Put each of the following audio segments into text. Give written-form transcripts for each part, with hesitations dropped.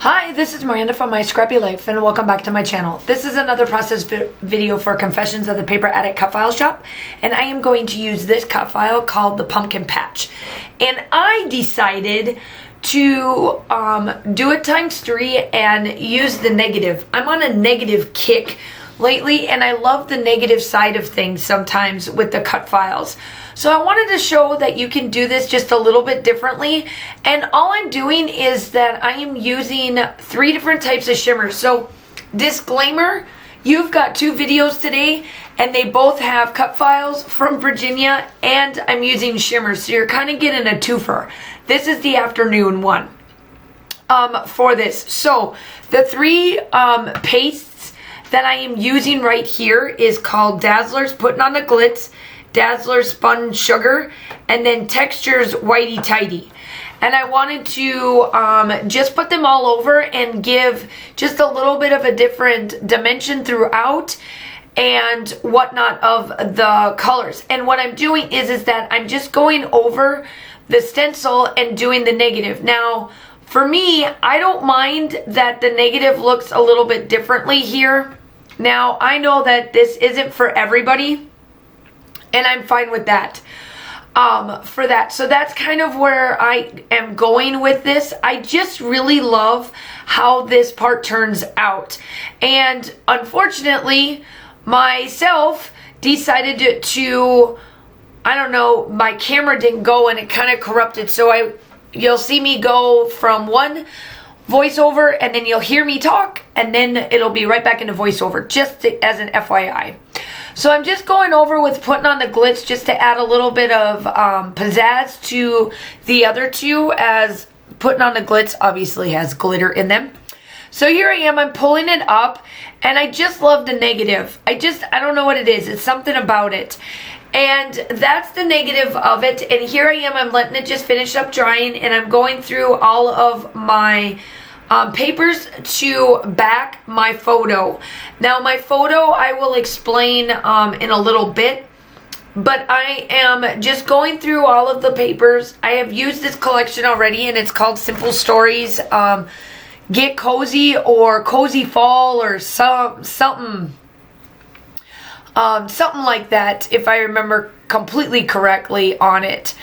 Hi, this is Miranda from My Scrappy Life and welcome back to my channel. This is another process video for Confessions of the Paper Addict cut file shop, and I am going to use this cut file called the Pumpkin Patch. And I decided to do it ×3 and use the negative. I'm on a negative kick lately and I love the negative side of things sometimes with the cut files. So I wanted to show that you can do this just a little bit differently, and all I'm doing is that I am using 3 different types of shimmers. So disclaimer, you've got 2 videos today and they both have cut files from Virginia and I'm using shimmers, so you're kind of getting a twofer. This is the afternoon one for this. So the 3 pastes that I am using right here is called Dazzler's Putting on the Glitz, Dazzler Spun Sugar, and then Textures Whitey Tidy. And I wanted to just put them all over and give just a little bit of a different dimension throughout and whatnot of the colors. And what I'm doing is that I'm just going over the stencil and doing the negative. Now, for me, I don't mind that the negative looks a little bit differently here. Now, I know that this isn't for everybody, and I'm fine with that. For that. So that's kind of where I am going with this. I just really love how this part turns out. And unfortunately, myself decided to I don't know, my camera didn't go and it kind of corrupted. So you'll see me go from one voiceover and then you'll hear me talk and then it'll be right back into voiceover, just as an FYI. So I'm just going over with putting on the glitz just to add a little bit of pizzazz to the other 2, as putting on the glitz obviously has glitter in them. So here I am, I'm pulling it up and I just love the negative. I don't know what it is. It's something about it. And that's the negative of it. And here I am, I'm letting it just finish up drying and I'm going through all of my papers to back my photo. Now my photo I will explain in a little bit, but I am just going through all of the papers. I have used this collection already and it's called Simple Stories Get Cozy or Cozy Fall or something like that, if I remember completely correctly on it.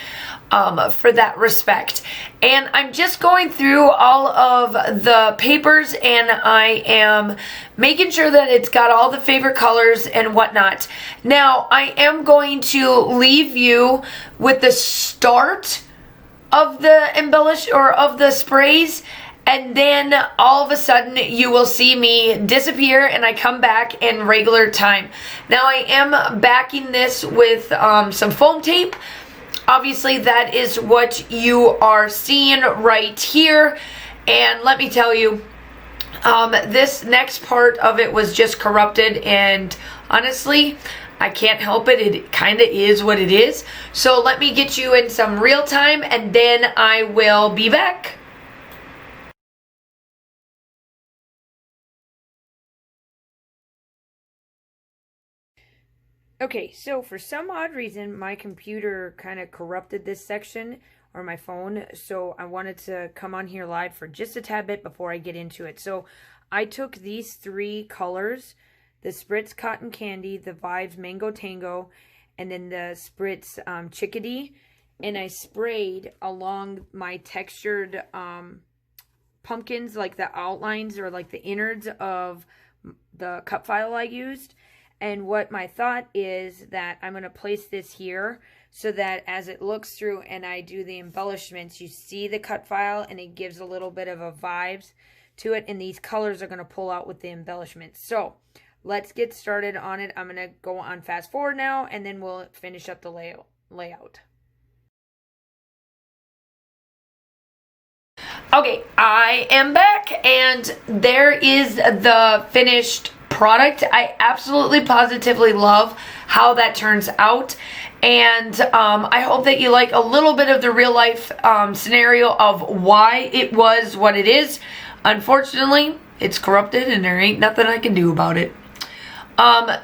For that respect. And I'm just going through all of the papers and I am making sure that it's got all the favorite colors and whatnot. Now I am going to leave you with the start of the embellish or of the sprays, and then all of a sudden you will see me disappear and I come back in regular time. Now I am backing this with some foam tape. Obviously, that is what you are seeing right here. And let me tell you, this next part of it was just corrupted. And honestly, I can't help it. It kind of is what it is. So let me get you in some real time and then I will be back. Okay, so for some odd reason, my computer kind of corrupted this section, or my phone, so I wanted to come on here live for just a tad bit before I get into it. So I took these 3 colors, the Spritz Cotton Candy, the Vibes Mango Tango, and then the Spritz Chickadee, and I sprayed along my textured pumpkins, like the outlines or like the innards of the cut file I used. And what my thought is that I'm going to place this here so that as it looks through and I do the embellishments, you see the cut file and it gives a little bit of a vibes to it. And these colors are going to pull out with the embellishments. So let's get started on it. I'm going to go on fast forward now and then we'll finish up the layout. Okay, I am back and there is the finished product. I absolutely positively love how that turns out, and I hope that you like a little bit of the real life scenario of why it was what it is. Unfortunately, it's corrupted and there ain't nothing I can do about it.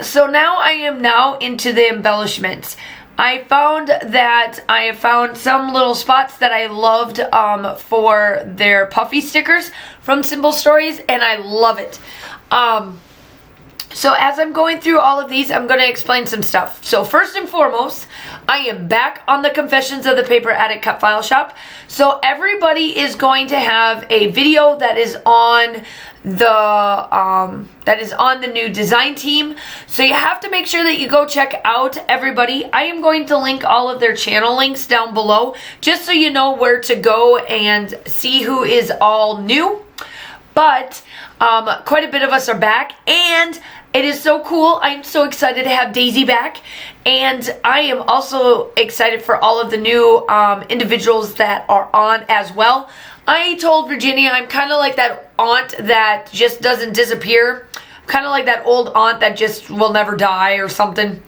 So now I am into the embellishments. I found that I found some little spots that I loved for their puffy stickers from Simple Stories, and I love it. So as I'm going through all of these, I'm going to explain some stuff. So first and foremost, I am back on the Confessions of the Paper Addict Cut File Shop. So everybody is going to have a video that is on the new design team. So you have to make sure that you go check out everybody. I am going to link all of their channel links down below, just so you know where to go and see who is all new. But quite a bit of us are back, and it is so cool. I'm so excited to have Daisy back, and I am also excited for all of the new individuals that are on as well. I told Virginia I'm kind of like that aunt that just doesn't disappear. Kind of like that old aunt that just will never die or something.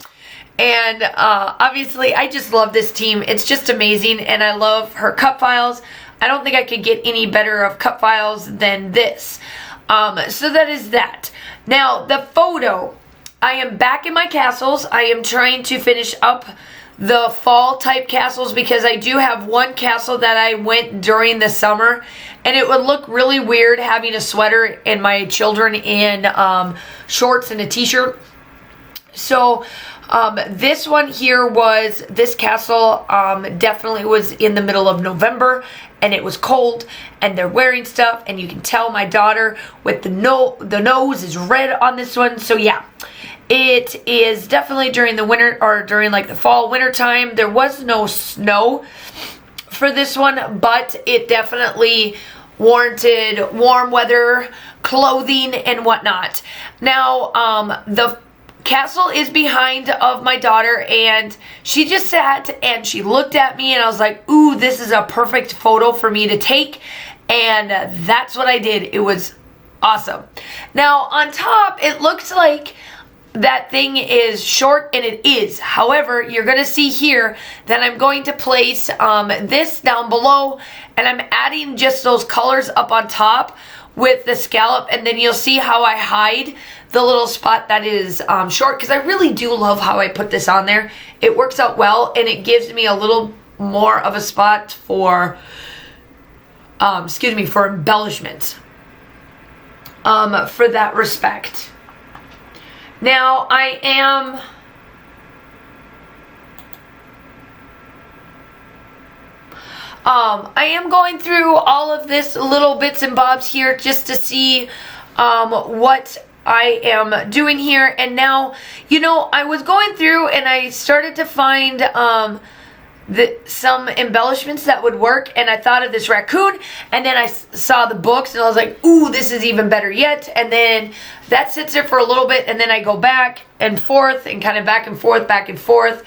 And obviously, I just love this team. It's just amazing, and I love her cut files. I don't think I could get any better of cut files than this. So that is that. Now, the photo. I am back in my castles. I am trying to finish up the fall type castles because I do have one castle that I went during the summer, and it would look really weird having a sweater and my children in shorts and a t-shirt. So this one here was, this castle definitely was in the middle of November, and it was cold, and they're wearing stuff, and you can tell my daughter with the nose is red on this one. So yeah, it is definitely during the winter, or during like the fall winter time. There was no snow for this one, but it definitely warranted warm weather clothing and whatnot. Now the castle is behind of my daughter, and she just sat and she looked at me, and I was like, ooh, this is a perfect photo for me to take, and that's what I did. It was awesome. Now on top, it looks like that thing is short, and it is. However, you're going to see here that I'm going to place this down below, and I'm adding just those colors up on top with the scallop, and then you'll see how I hide the little spot that is short, because I really do love how I put this on there. It works out well, and it gives me a little more of a spot for for embellishments for that respect. Now I am going through all of this little bits and bobs here just to see what I am doing here. And now, you know, I was going through and I started to find some embellishments that would work, and I thought of this raccoon, and then I saw the books, and I was like, ooh, this is even better yet. And then that sits there for a little bit, and then I go back and forth and kind of back and forth,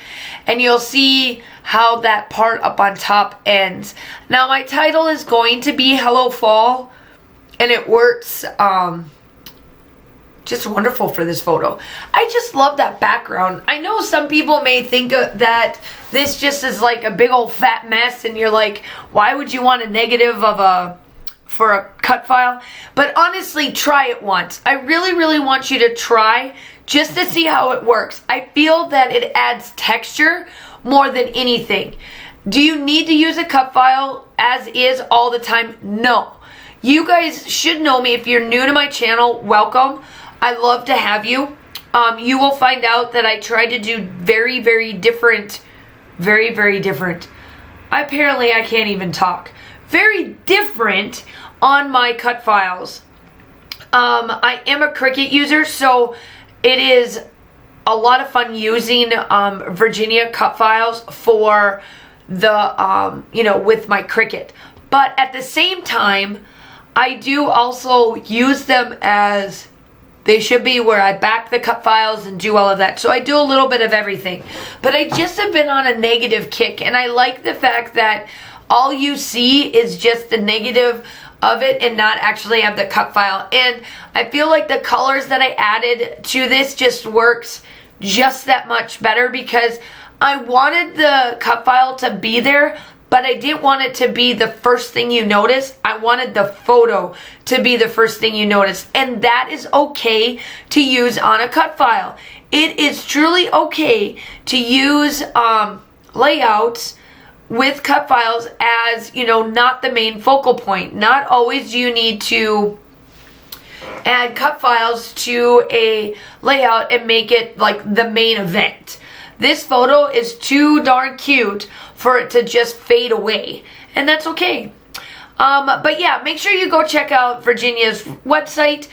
and you'll see how that part up on top ends. Now my title is going to be Hello Fall, and it works just wonderful for this photo. I just love that background. I know some people may think that this just is like a big old fat mess, and you're like, why would you want a negative for a cut file? But honestly, try it once. I really want you to try just to see how it works. I feel that it adds texture more than anything. Do you need to use a cut file as is all the time? No. You guys should know me. If you're new to my channel, welcome. I love to have you. You will find out that I try to do very different. Apparently I can't even talk. Very different on my cut files. I am a Cricut user, so it is a lot of fun using Virginia cut files for the, with my Cricut. But at the same time, I do also use them as they should be, where I back the cut files and do all of that. So I do a little bit of everything. But I just have been on a negative kick, and I like the fact that all you see is just the negative of it and not actually have the cut file. And I feel like the colors that I added to this just works just that much better, because I wanted the cut file to be there, but I didn't want it to be the first thing you notice. I wanted the photo to be the first thing you notice, and that is okay to use on a cut file. It is truly okay to use layouts with cut files as, you know, not the main focal point. Not always do you need to add cut files to a layout and make it like the main event. This photo is too darn cute for it to just fade away, and that's okay. But yeah, make sure you go check out Virginia's website.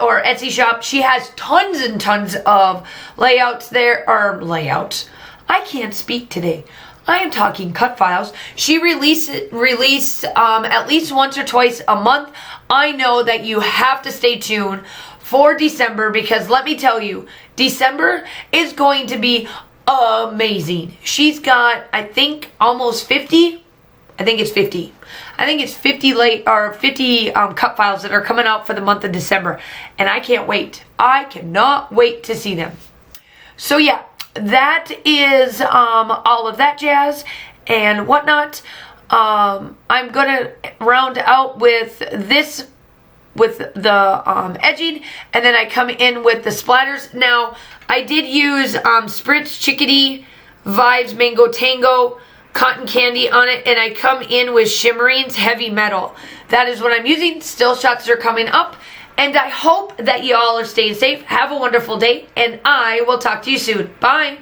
Or Etsy shop. She has tons and tons of layouts there, or layouts. I can't speak today. I am talking cut files. She released at least once or twice a month. I know that you have to stay tuned for December, because let me tell you, December is going to be amazing. She's got, I think, almost 50. I think it's 50. I think it's 50 cut files that are coming out for the month of December, and I can't wait. I cannot wait to see them. So yeah, that is all of that jazz and whatnot. I'm gonna round out with this, with the edging, and then I come in with the splatters. Now, I did use Spritz Chickadee Vibes Mango Tango Cotton Candy on it, and I come in with Shimmering's Heavy Metal. That is what I'm using. Still shots are coming up, and I hope that you all are staying safe. Have a wonderful day, and I will talk to you soon. Bye.